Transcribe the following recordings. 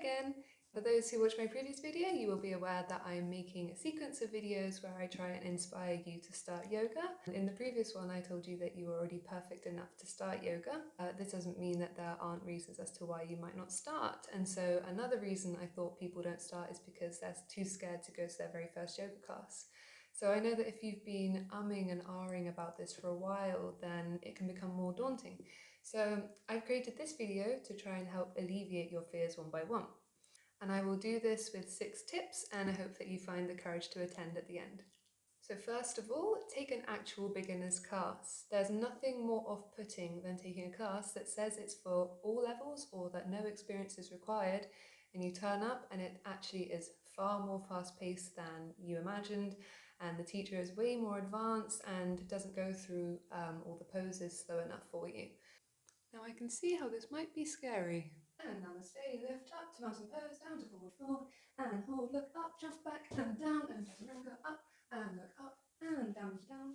again. For those who watched my previous video, you will be aware that I'm making a sequence of videos where I try and inspire you to start yoga. In the previous one, I told you that you were already perfect enough to start yoga. This doesn't mean that there aren't reasons as to why you might not start. And so another reason I thought people don't start is because they're too scared to go to their very first yoga class. So I know that if you've been umming and ahhing about this for a while, then it can become more daunting. So I've created this video to try and help alleviate your fears one by one. And I will do this with 6 tips, and I hope that you find the courage to attend at the end. So first of all, take an actual beginner's class. There's nothing more off-putting than taking a class that says it's for all levels or that no experience is required, and you turn up and it actually is far more fast-paced than you imagined, and the teacher is way more advanced and doesn't go through all the poses slow enough for you. Now I can see how this might be scary. And namaste, lift up to mountain pose, down to forward fold, and hold, look up, jump back, and down, and turn around, go up, and look up, and down, down.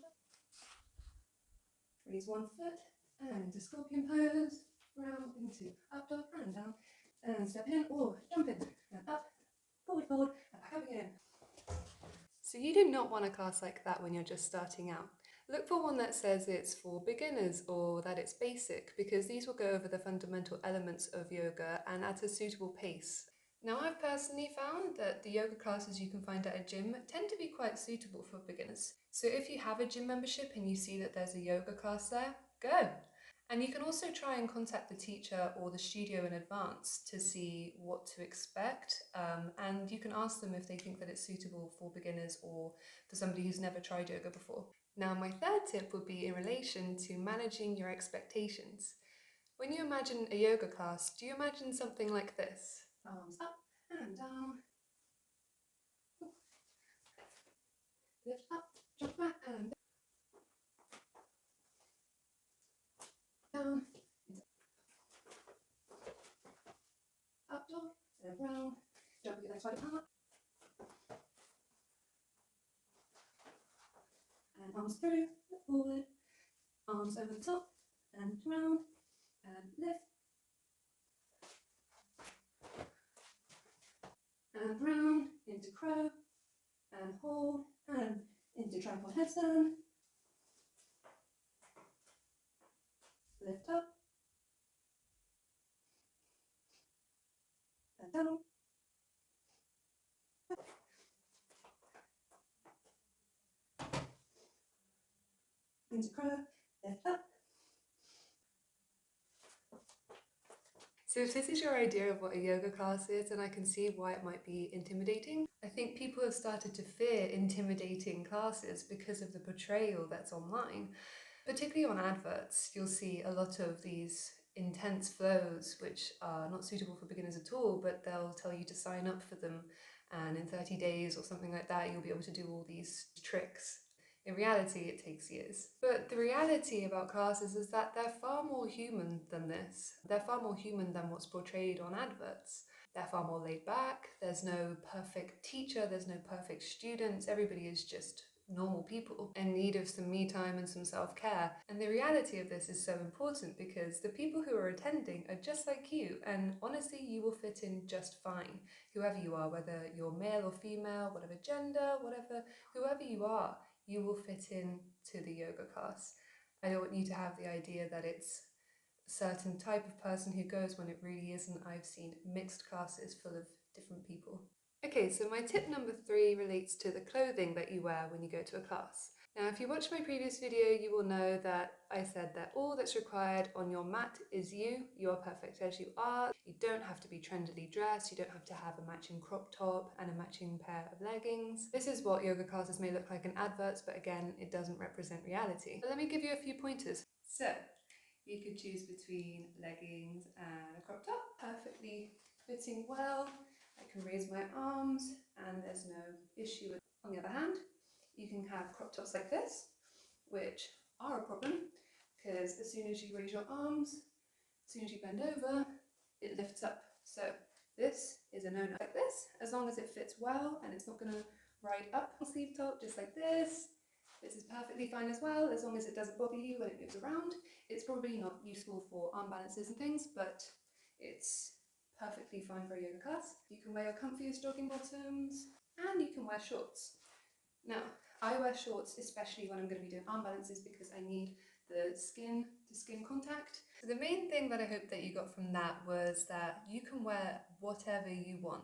Release one foot, and into scorpion pose, round into up dog, and down, and step in, or jump in, and up, forward fold, and back up again. So you do not want a class like that when you're just starting out. Look for one that says it's for beginners or that it's basic, because these will go over the fundamental elements of yoga and at a suitable pace. Now, I've personally found that the yoga classes you can find at a gym tend to be quite suitable for beginners. So if you have a gym membership and you see that there's a yoga class there, go! And you can also try and contact the teacher or the studio in advance to see what to expect, and you can ask them if they think that it's suitable for beginners or for somebody who's never tried yoga before. Now, my third tip would be in relation to managing your expectations. When you imagine a yoga class, do you imagine something like this? Arms up and down. Lift up, jump back and down. Up dog and round. Jump your legs wide apart. And arms through, look forward. Arms over the top and round and lift. And round into crow and hold and into tripod headstand. Lift up and down. Into crow, lift up. So if this is your idea of what a yoga class is, then I can see why it might be intimidating. I think people have started to fear intimidating classes because of the portrayal that's online. Particularly on adverts, you'll see a lot of these intense flows which are not suitable for beginners at all, but they'll tell you to sign up for them, and in 30 days or something like that you'll be able to do all these tricks. In reality, it takes years. But the reality about classes is that they're far more human than this. They're far more human than what's portrayed on adverts. They're far more laid back. There's no perfect teacher, there's no perfect students. Everybody is just normal people in need of some me time and some self-care. And the reality of this is so important because the people who are attending are just like you, and honestly you will fit in just fine, whoever you are, whether you're male or female, whatever gender, whoever you are, you will fit in to the yoga class. I don't want you to have the idea that it's a certain type of person who goes when it really isn't. I've seen mixed classes full of different people. Okay, so my tip number 3 relates to the clothing that you wear when you go to a class. Now, if you watched my previous video, you will know that I said that all that's required on your mat is you. You are perfect as you are. You don't have to be trendily dressed. You don't have to have a matching crop top and a matching pair of leggings. This is what yoga classes may look like in adverts, but again, it doesn't represent reality. But let me give you a few pointers. So, you could choose between leggings and a crop top, perfectly fitting well. I can raise my arms and there's no issue with it. On the other hand, you can have crop tops like this, which are a problem because as soon as you raise your arms, as soon as you bend over, it lifts up. So this is a no-no. Like this, as long as it fits well and it's not going to ride up a sleeve top just like this. This is perfectly fine as well, as long as it doesn't bother you when it moves around. It's probably not useful for arm balances and things, but it's perfectly fine for a yoga class. You can wear your comfiest jogging bottoms and you can wear shorts. Now, I wear shorts especially when I'm going to be doing arm balances because I need the skin to skin contact. So the main thing that I hope that you got from that was that you can wear whatever you want.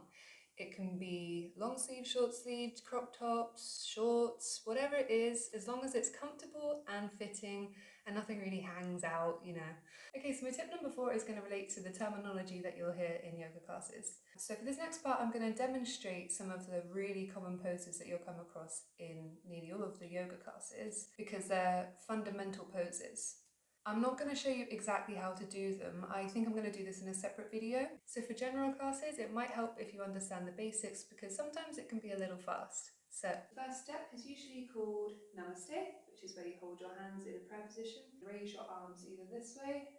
It can be long sleeve, short sleeved, crop tops, shorts, whatever it is, as long as it's comfortable and fitting and nothing really hangs out, you know. Okay, so my tip number 4 is going to relate to the terminology that you'll hear in yoga classes. So for this next part, I'm going to demonstrate some of the really common poses that you'll come across in nearly all of the yoga classes because they're fundamental poses. I'm not going to show you exactly how to do them. I think I'm going to do this in a separate video. So for general classes, it might help if you understand the basics because sometimes it can be a little fast. So the first step is usually called Namaste, which is where you hold your hands in a prayer position. Raise your arms either this way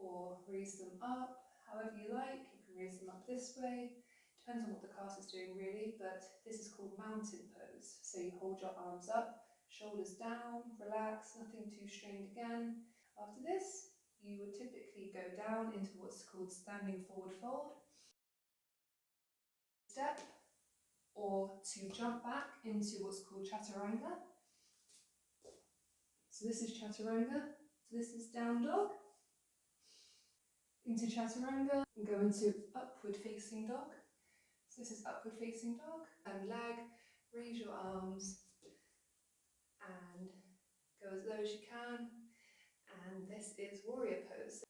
or raise them up, however you like. You can raise them up this way. Depends on what the class is doing really, but this is called mountain pose. So you hold your arms up, shoulders down, relax, nothing too strained again. After this, you would typically go down into what's called standing forward fold, step, or to jump back into what's called chaturanga. So this is chaturanga, so this is down dog, into chaturanga, and go into upward facing dog. So this is upward facing dog, and leg, raise your arms, and go as low as you can, and this is warrior pose.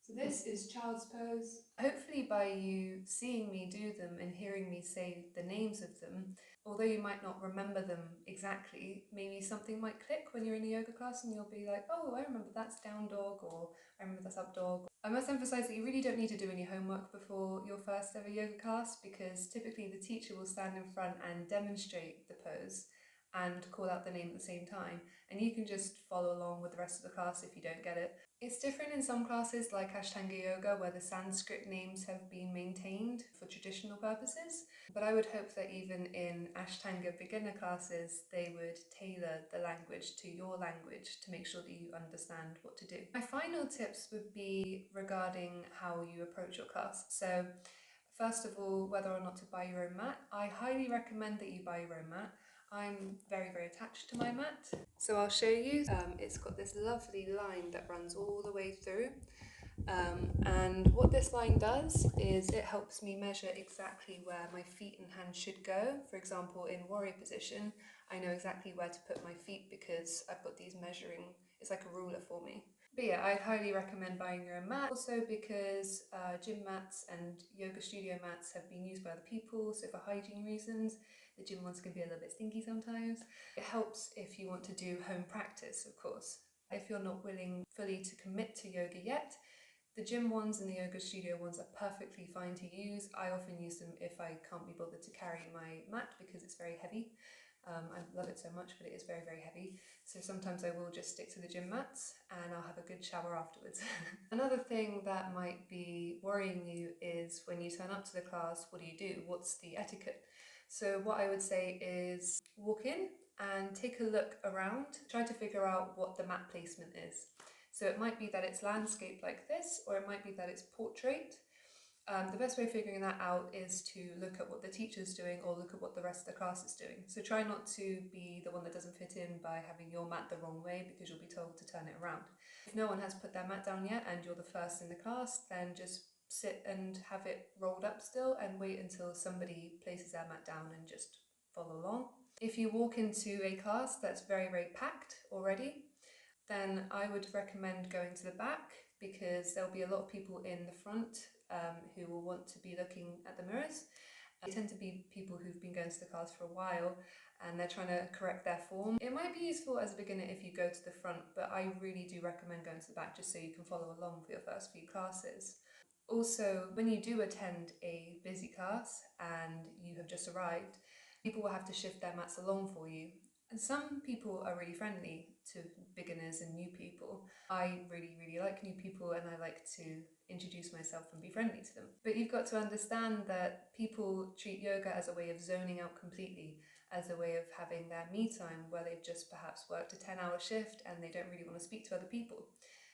So this is child's pose. Hopefully by you seeing me do them and hearing me say the names of them, although you might not remember them exactly, maybe something might click when you're in a yoga class and you'll be like, oh, I remember that's down dog, or I remember that's up dog. I must emphasize that you really don't need to do any homework before your first ever yoga class because typically the teacher will stand in front and demonstrate the pose and call out the name at the same time, and you can just follow along with the rest of the class if you don't get it. It's different in some classes like Ashtanga Yoga where the Sanskrit names have been maintained for traditional purposes, but I would hope that even in Ashtanga beginner classes they would tailor the language to your language to make sure that you understand what to do. My final tips would be regarding how you approach your class. So first of all, whether or not to buy your own mat. I highly recommend that you buy your own mat. I'm very, very attached to my mat. So I'll show you. It's got this lovely line that runs all the way through. And what this line does is it helps me measure exactly where my feet and hands should go. For example, in warrior position, I know exactly where to put my feet because I've got these measuring, it's like a ruler for me. But yeah, I'd highly recommend buying your own mat. Also because gym mats and yoga studio mats have been used by other people, so for hygiene reasons, the gym ones can be a little bit stinky sometimes. It helps if you want to do home practice, of course. If you're not willing fully to commit to yoga yet, the gym ones and the yoga studio ones are perfectly fine to use. I often use them if I can't be bothered to carry my mat because it's very heavy. I love it so much, but it is very, very heavy. So sometimes I will just stick to the gym mats and I'll have a good shower afterwards. Another thing that might be worrying you is when you turn up to the class, what do? What's the etiquette? So what I would say is walk in and take a look around. Try to figure out what the mat placement is. So it might be that it's landscape like this, or it might be that it's portrait. The best way of figuring that out is to look at what the teacher's doing or look at what the rest of the class is doing. So try not to be the one that doesn't fit in by having your mat the wrong way because you'll be told to turn it around. If no one has put their mat down yet and you're the first in the class, then just sit and have it rolled up still and wait until somebody places their mat down and just follow along. If you walk into a class that's very, very packed already, then I would recommend going to the back because there'll be a lot of people in the front who will want to be looking at the mirrors. They tend to be people who've been going to the class for a while and they're trying to correct their form. It might be useful as a beginner if you go to the front, but I really do recommend going to the back just so you can follow along for your first few classes. Also, when you do attend a busy class and you have just arrived, people will have to shift their mats along for you. And some people are really friendly to beginners and new people. I really, really like new people and I like to introduce myself and be friendly to them. But you've got to understand that people treat yoga as a way of zoning out completely, as a way of having their me time where they've just perhaps worked a 10-hour shift and they don't really want to speak to other people.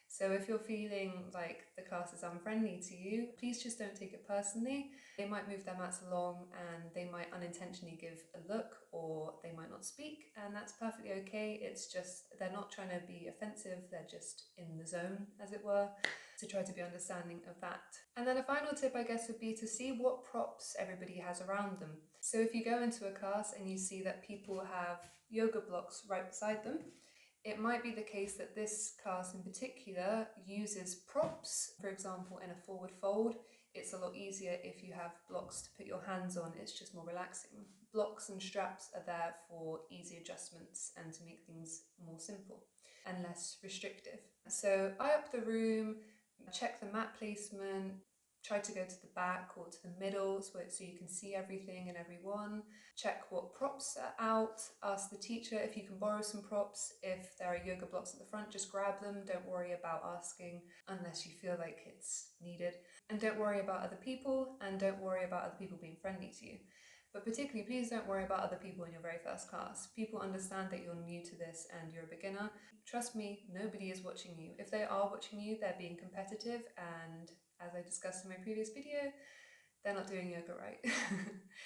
So if you're feeling like the class is unfriendly to you, please just don't take it personally. They might move their mats along and they might unintentionally give a look, or they might not speak, and that's perfectly okay. It's just they're not trying to be offensive, they're just in the zone, as it were. To try to be understanding of that. And then a final tip, I guess, would be to see what props everybody has around them. So if you go into a class and you see that people have yoga blocks right beside them, it might be the case that this class in particular uses props. For example, in a forward fold, it's a lot easier if you have blocks to put your hands on, it's just more relaxing. Blocks and straps are there for easy adjustments and to make things more simple and less restrictive. So eye up the room, check the mat placement, try to go to the back or to the middle so you can see everything and everyone. Check what props are out, ask the teacher if you can borrow some props. If there are yoga blocks at the front, just grab them. Don't worry about asking unless you feel like it's needed. And don't worry about other people, and don't worry about other people being friendly to you. But particularly, please don't worry about other people in your very first class. People understand that you're new to this and you're a beginner. Trust me, nobody is watching you. If they are watching you, they're being competitive, and as I discussed in my previous video, they're not doing yoga right.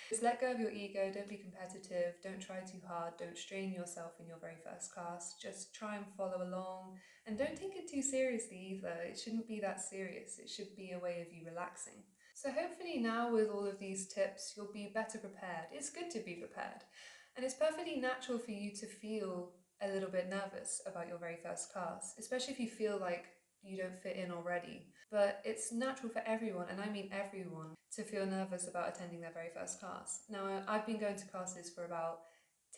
Just let go of your ego, don't be competitive, don't try too hard, don't strain yourself in your very first class, just try and follow along, and don't take it too seriously either. It shouldn't be that serious, it should be a way of you relaxing. So hopefully now with all of these tips, you'll be better prepared. It's good to be prepared. And it's perfectly natural for you to feel a little bit nervous about your very first class, especially if you feel like you don't fit in already. But it's natural for everyone, and I mean everyone, to feel nervous about attending their very first class. Now, I've been going to classes for about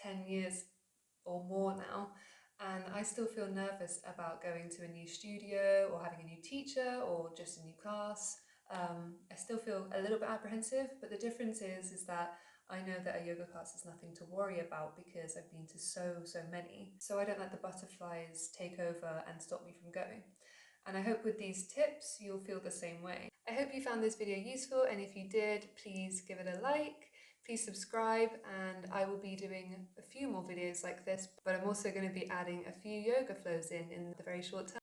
10 years or more now, and I still feel nervous about going to a new studio or having a new teacher or just a new class. I still feel a little bit apprehensive, but the difference is that I know that a yoga class is nothing to worry about because I've been to so many. So I don't let the butterflies take over and stop me from going. And I hope with these tips you'll feel the same way. I hope you found this video useful, and if you did, please give it a like, please subscribe, and I will be doing a few more videos like this, but I'm also going to be adding a few yoga flows in the very short term.